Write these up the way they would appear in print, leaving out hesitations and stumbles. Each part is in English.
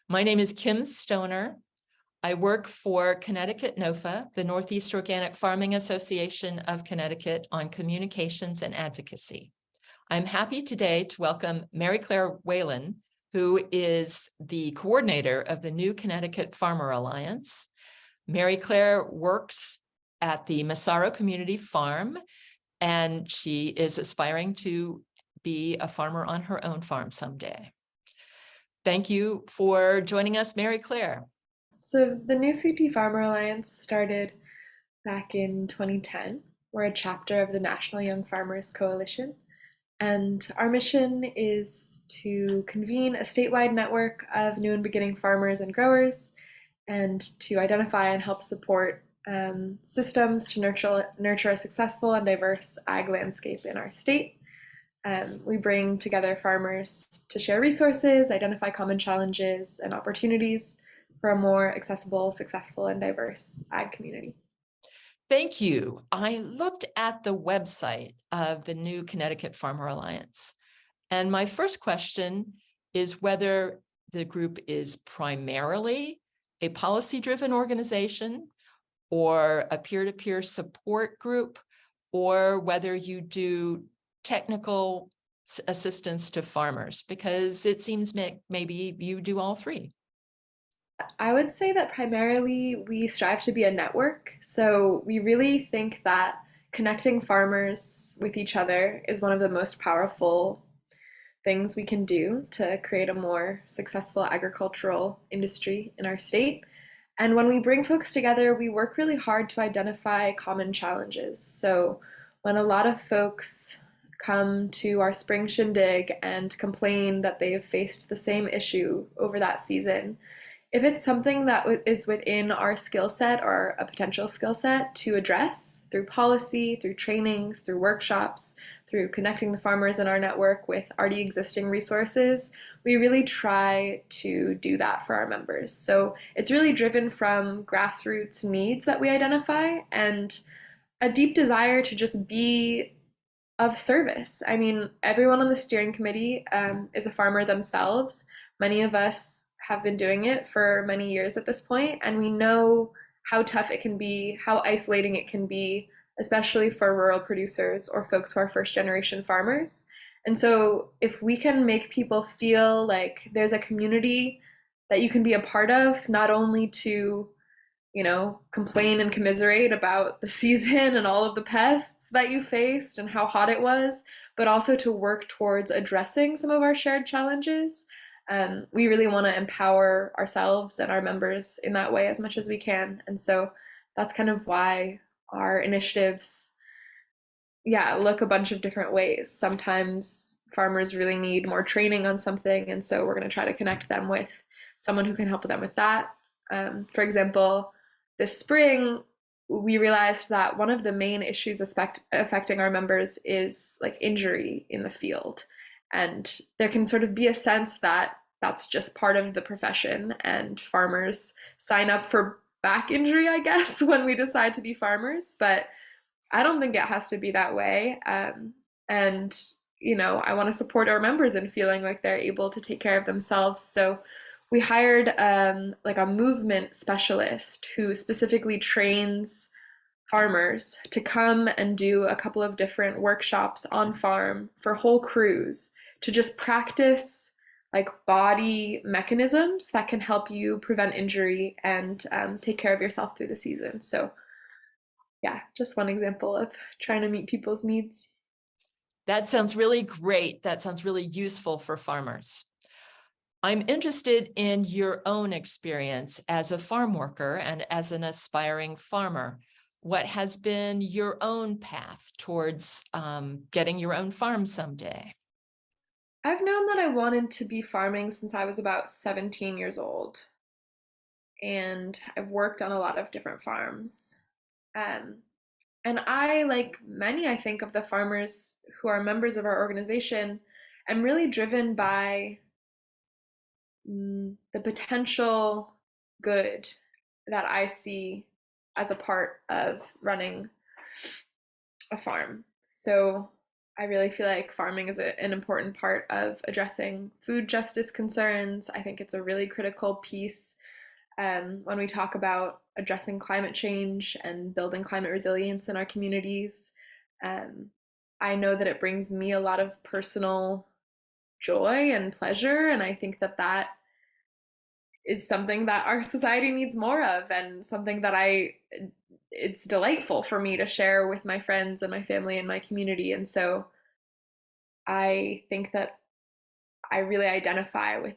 My name is Kim Stoner. I work for Connecticut NOFA, the Northeast Organic Farming Association of Connecticut, on communications and advocacy. I'm happy today to welcome Mary Claire Whelan, who is the coordinator of the new Connecticut Farmer Alliance. Mary Claire works at the Massaro Community Farm, and she is aspiring to be a farmer on her own farm someday. Thank you for joining us, Mary Claire. So the New CT Farmer Alliance started back in 2010. We're a chapter of the National Young Farmers Coalition, and our mission is to convene a statewide network of new and beginning farmers and growers, and to identify and help support systems to nurture a successful and diverse ag landscape in our state. We bring together farmers to share resources, identify common challenges and opportunities for a more accessible, successful, and diverse ag community. Thank you. I looked at the website of the new Connecticut Farmer Alliance, and my first question is whether the group is primarily a policy-driven organization or a peer-to-peer support group, or whether you do technical assistance to farmers, because it seems maybe you do all three. I would say that primarily we strive to be a network. So we really think that connecting farmers with each other is one of the most powerful things we can do to create a more successful agricultural industry in our state. And when we bring folks together, we work really hard to identify common challenges. So when a lot of folks come to our spring shindig and complain that they've faced the same issue over that season, if it's something that is within our skill set or a potential skill set to address through policy, through trainings, through workshops, through connecting the farmers in our network with already existing resources, we really try to do that for our members. So it's really driven from grassroots needs that we identify and a deep desire to just be of service. I mean, everyone on the steering committee is a farmer themselves. Many of us have been doing it for many years at this point, and we know how tough it can be, how isolating it can be, especially for rural producers or folks who are first generation farmers. And so if we can make people feel like there's a community that you can be a part of, not only to complain and commiserate about the season and all of the pests that you faced and how hot it was, but also to work towards addressing some of our shared challenges. We really want to empower ourselves and our members in that way as much as we can. And so that's kind of why our initiatives, look a bunch of different ways. Sometimes farmers really need more training on something, and so we're going to try to connect them with someone who can help them with that. For example, this spring, we realized that one of the main issues affecting our members is like injury in the field. And there can sort of be a sense that that's just part of the profession, and farmers sign up for back injury, I guess, when we decide to be farmers. But I don't think it has to be that way. And I want to support our members in feeling like they're able to take care of themselves. So we hired like a movement specialist who specifically trains farmers to come and do a couple of different workshops on farm for whole crews to just practice like body mechanisms that can help you prevent injury and take care of yourself through the season. So yeah, just one example of trying to meet people's needs. That sounds really great. That sounds really useful for farmers. I'm interested in your own experience as a farm worker and as an aspiring farmer. What has been your own path towards getting your own farm someday? I've known that I wanted to be farming since I was about 17 years old, and I've worked on a lot of different farms. Um, and I, like many, I think, of the farmers who are members of our organization, am really driven by the potential good that I see as a part of running a farm. So I really feel like farming is an important part of addressing food justice concerns. I think it's a really critical piece when we talk about addressing climate change and building climate resilience in our communities. Um, I know that it brings me a lot of personal joy and pleasure, and I think that that is something that our society needs more of, and something that it's delightful for me to share with my friends and my family and my community. And so I think that I really identify with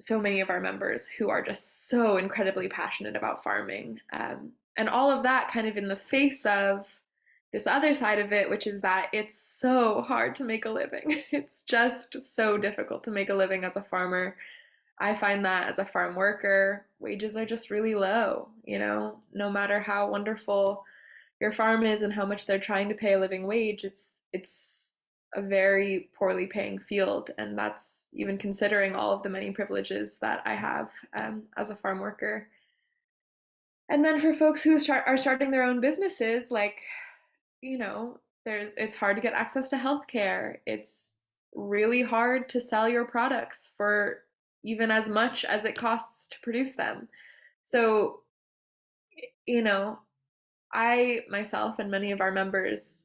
so many of our members who are just so incredibly passionate about farming. And all of that kind of in the face of this other side of it, which is that it's so hard to make a living. It's just so difficult to make a living as a farmer. I find that as a farm worker, wages are just really low, no matter how wonderful your farm is and how much they're trying to pay a living wage, it's a very poorly paying field, and that's even considering all of the many privileges that I have as a farm worker. And then for folks who are starting their own businesses, like it's hard to get access to healthcare. It's really hard to sell your products for even as much as it costs to produce them. So, you know, I myself and many of our members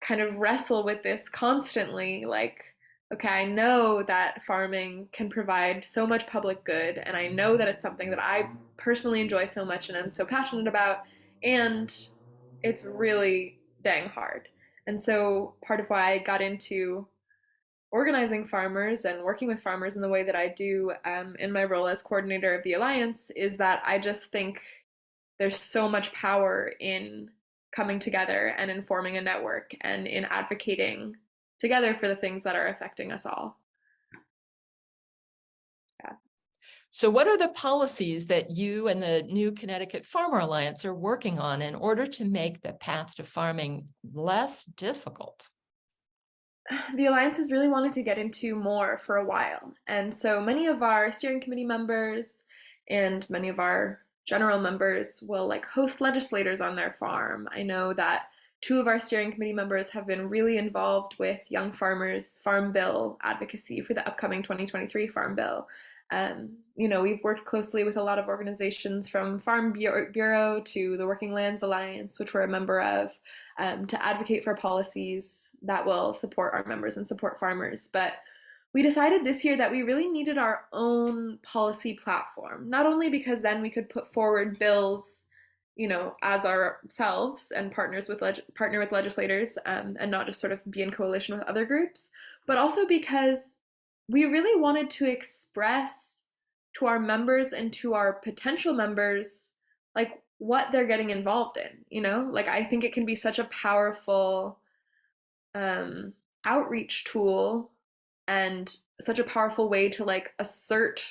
kind of wrestle with this constantly. Like, okay, I know that farming can provide so much public good, and I know that it's something that I personally enjoy so much and I'm so passionate about, and it's really dang hard. And so, part of why I got into organizing farmers and working with farmers in the way that I do in my role as coordinator of the Alliance is that I just think there's so much power in coming together and in forming a network and in advocating together for the things that are affecting us all. Yeah. So what are the policies that you and the new Connecticut Farmer Alliance are working on in order to make the path to farming less difficult? The Alliance has really wanted to get into more for a while. And so many of our steering committee members and many of our general members will like host legislators on their farm. I know that two of our steering committee members have been really involved with young farmers farm bill advocacy for the upcoming 2023 farm bill. We've worked closely with a lot of organizations from Farm Bureau to the Working Lands Alliance, which we're a member of, to advocate for policies that will support our members and support farmers. But we decided this year that we really needed our own policy platform, not only because then we could put forward bills, as ourselves and partner with legislators, and not just sort of be in coalition with other groups, but also because we really wanted to express to our members and to our potential members like what they're getting involved in. Like I think it can be such a powerful um, outreach tool and such a powerful way to like assert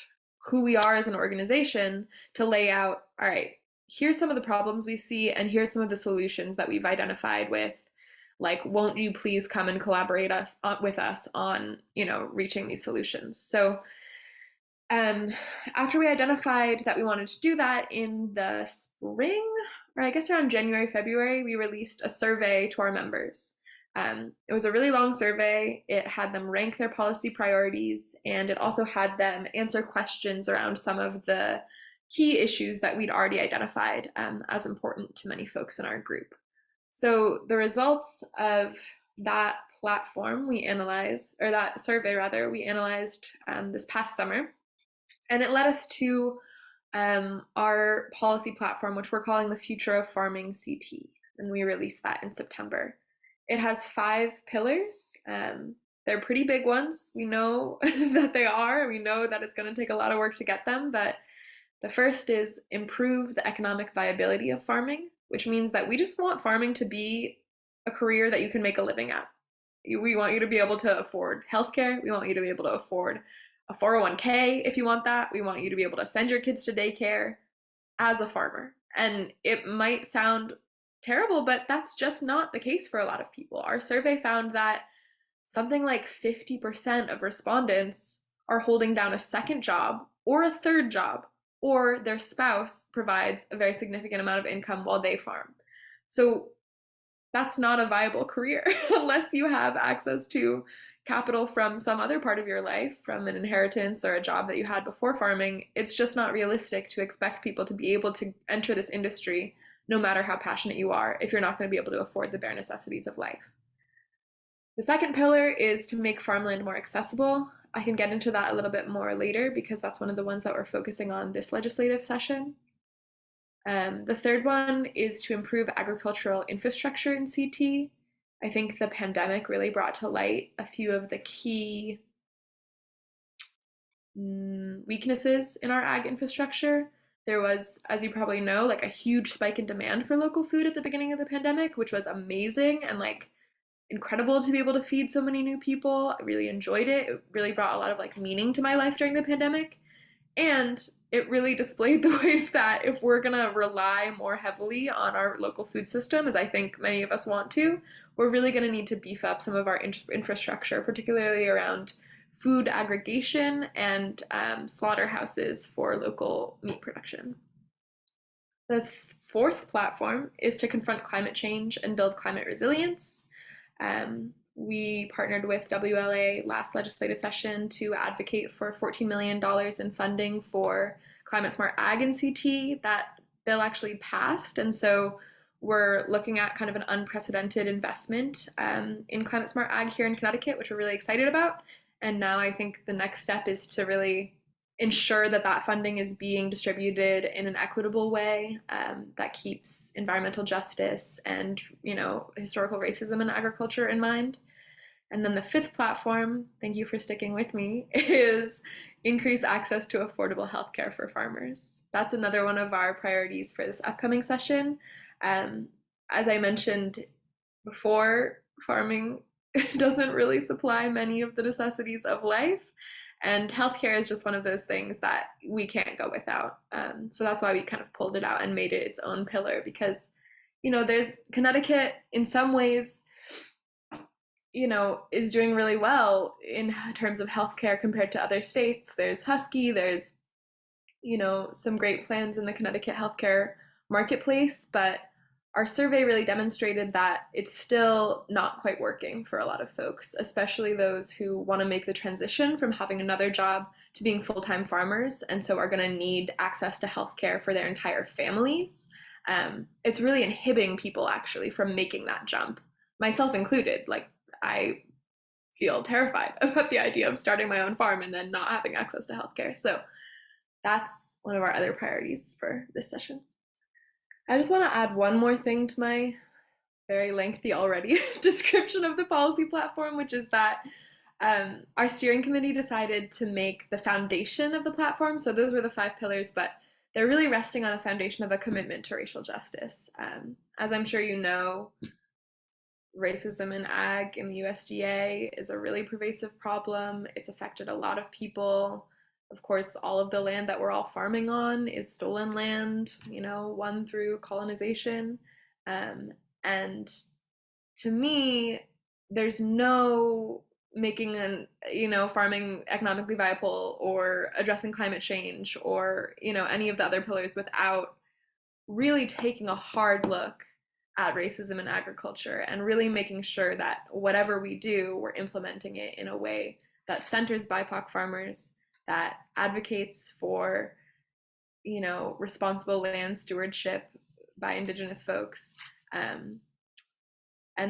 who we are as an organization, to lay out, all right, here's some of the problems we see and here's some of the solutions that we've identified with, like, won't you please come and collaborate with us on reaching these solutions. So after we identified that we wanted to do that in the spring, or I guess around January, February, we released a survey to our members. It was a really long survey. It had them rank their policy priorities, and it also had them answer questions around some of the key issues that we'd already identified as important to many folks in our group. So the results of that platform we analyzed, or that survey rather, we analyzed this past summer. And it led us to our policy platform, which we're calling the Future of Farming CT. And we released that in September. It has 5 pillars. They're pretty big ones. We know that they are. We know that it's going to take a lot of work to get them. But the first is improve the economic viability of farming, which means that we just want farming to be a career that you can make a living at. We want you to be able to afford healthcare. We want you to be able to afford a 401k if you want that. We want you to be able to send your kids to daycare as a farmer. And it might sound terrible, but that's just not the case for a lot of people. Our survey found that something like 50% of respondents are holding down a second job or a third job, or their spouse provides a very significant amount of income while they farm. So that's not a viable career unless you have access to capital from some other part of your life, from an inheritance or a job that you had before farming. It's just not realistic to expect people to be able to enter this industry no matter how passionate you are if you're not going to be able to afford the bare necessities of life. The second pillar is to make farmland more accessible. I can get into that a little bit more later because that's one of the ones that we're focusing on this legislative session. The third one is to improve agricultural infrastructure in CT. I think the pandemic really brought to light a few of the key weaknesses in our ag infrastructure. There was, as you probably know, like a huge spike in demand for local food at the beginning of the pandemic, which was amazing and like incredible to be able to feed so many new people. I really enjoyed it. It really brought a lot of like meaning to my life during the pandemic. And it really displayed the ways that if we're going to rely more heavily on our local food system, as I think many of us want to, we're really going to need to beef up some of our infrastructure, particularly around food aggregation and slaughterhouses for local meat production. The fourth platform is to confront climate change and build climate resilience. We partnered with WLA last legislative session to advocate for $14 million in funding for climate smart ag in CT. That bill actually passed, and so we're looking at kind of an unprecedented investment in climate smart ag here in Connecticut, which we're really excited about. And now I think the next step is to really ensure that that funding is being distributed in an equitable way that keeps environmental justice and, you know, historical racism in agriculture in mind. And then the fifth platform, thank you for sticking with me, is increase access to affordable healthcare for farmers. That's another one of our priorities for this upcoming session. As I mentioned before, farming doesn't really supply many of the necessities of life. And healthcare is just one of those things that we can't go without. So that's why we kind of pulled it out and made it its own pillar because, you know, there's Connecticut in some ways, you know, is doing really well in terms of healthcare compared to other states. There's Husky, there's, you know, some great plans in the Connecticut healthcare marketplace, but our survey really demonstrated that it's still not quite working for a lot of folks, especially those who want to make the transition from having another job to being full-time farmers, and so are going to need access to healthcare for their entire families. It's really inhibiting people actually from making that jump, myself included. Like, I feel terrified about the idea of starting my own farm and then not having access to healthcare. So that's one of our other priorities for this session. I just want to add one more thing to my very lengthy already description of the policy platform, which is that our steering committee decided to make the foundation of the platform. So those were the 5 pillars, but they're really resting on a foundation of a commitment to racial justice. As I'm sure you know, racism in ag in the USDA is a really pervasive problem. It's affected a lot of people. Of course, all of the land that we're all farming on is stolen land, you know, won through colonization. And to me, there's no making farming economically viable or addressing climate change or, you know, any of the other pillars without really taking a hard look at racism in agriculture and really making sure that whatever we do, we're implementing it in a way that centers BIPOC farmers, that advocates for, you know, responsible land stewardship by Indigenous folks, and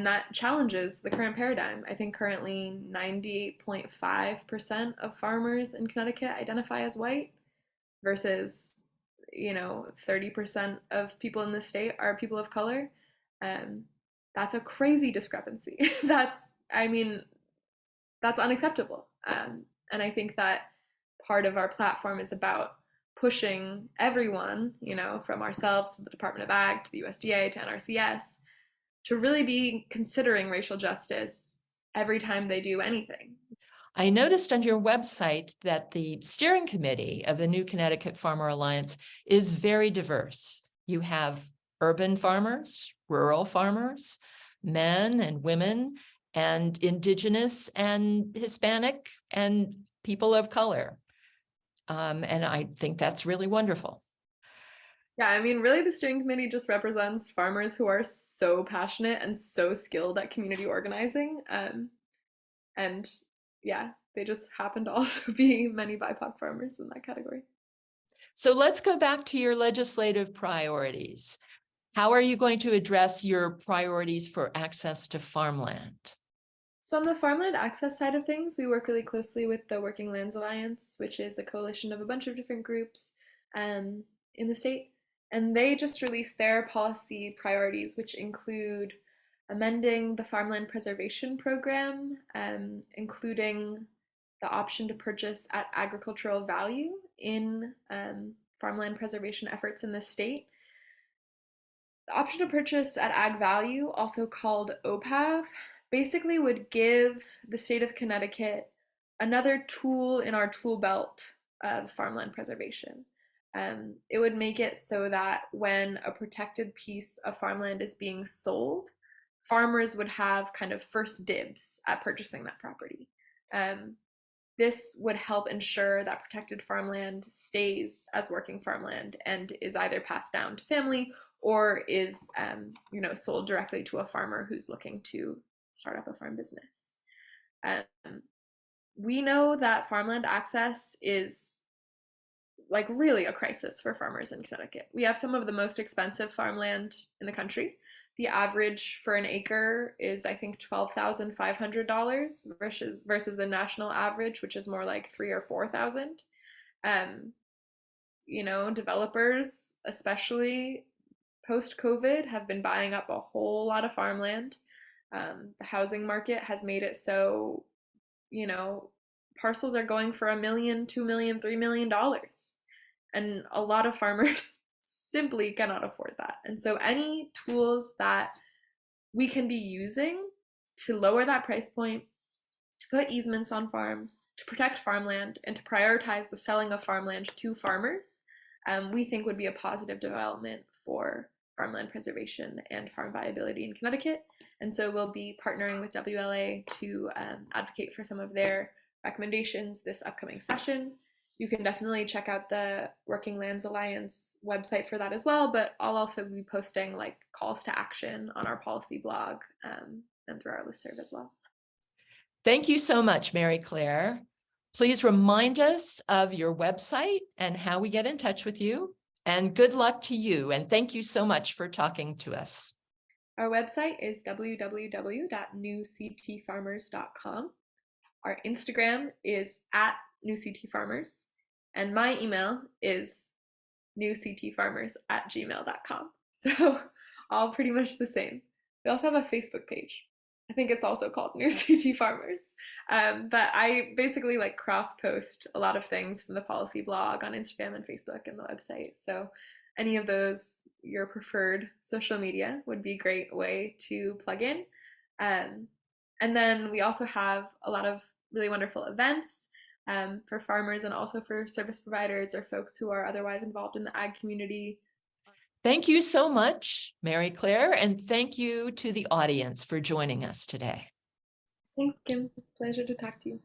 that challenges the current paradigm. I think currently 98.5% of farmers in Connecticut identify as white versus, you know, 30% of people in the state are people of color. That's a crazy discrepancy. That's unacceptable. And I think that part of our platform is about pushing everyone, you know, from ourselves to the Department of Ag, to the USDA, to NRCS, to really be considering racial justice every time they do anything. I noticed on your website that the steering committee of the New Connecticut Farmer Alliance is very diverse. You have urban farmers, rural farmers, men and women, and Indigenous and Hispanic and people of color. And I think that's really wonderful. Yeah, I mean, really, the steering committee just represents farmers who are so passionate and so skilled at community organizing. And yeah, they just happen to also be many BIPOC farmers in that category. So let's go back to your legislative priorities. How are you going to address your priorities for access to farmland? So on the farmland access side of things, we work really closely with the Working Lands Alliance, which is a coalition of a bunch of different groups in the state. And they just released their policy priorities, which include amending the farmland preservation program, including the option to purchase at agricultural value in farmland preservation efforts in the state. The option to purchase at ag value, also called OPAV, basically would give the state of Connecticut another tool in our tool belt of farmland preservation. It would make it so that when a protected piece of farmland is being sold, farmers would have kind of first dibs at purchasing that property. This would help ensure that protected farmland stays as working farmland and is either passed down to family or is sold directly to a farmer who's looking to start up a farm business. We know that farmland access is like really a crisis for farmers in Connecticut. We have some of the most expensive farmland in the country. The average for an acre is, I think, $12,500 versus the national average, which is more like $3,000 or $4,000. Developers, especially post-COVID, have been buying up a whole lot of farmland. The housing market has made it so, parcels are going for $1 million, $2 million, $3 million, and a lot of farmers simply cannot afford that. And so any tools that we can be using to lower that price point, to put easements on farms, to protect farmland, and to prioritize the selling of farmland to farmers, we think would be a positive development for farmland preservation and farm viability in Connecticut. And so we'll be partnering with WLA to advocate for some of their recommendations this upcoming session. You can definitely check out the Working Lands Alliance website for that as well, but I'll also be posting like calls to action on our policy blog and through our listserv as well. Thank you so much, Mary Claire. Please remind us of your website and how we get in touch with you. And good luck to you. And thank you so much for talking to us. Our website is www.newctfarmers.com. Our Instagram is @newctfarmers. And my email is newctfarmers@gmail.com. So all pretty much the same. We also have a Facebook page. I think it's also called New CT Farmers. But I basically like cross post a lot of things from the policy blog on Instagram and Facebook and the website. So any of those, your preferred social media would be a great way to plug in. And then we also have a lot of really wonderful events for farmers and also for service providers or folks who are otherwise involved in the ag community. Thank you so much, Mary Claire, and thank you to the audience for joining us today. Thanks, Kim. Pleasure to talk to you.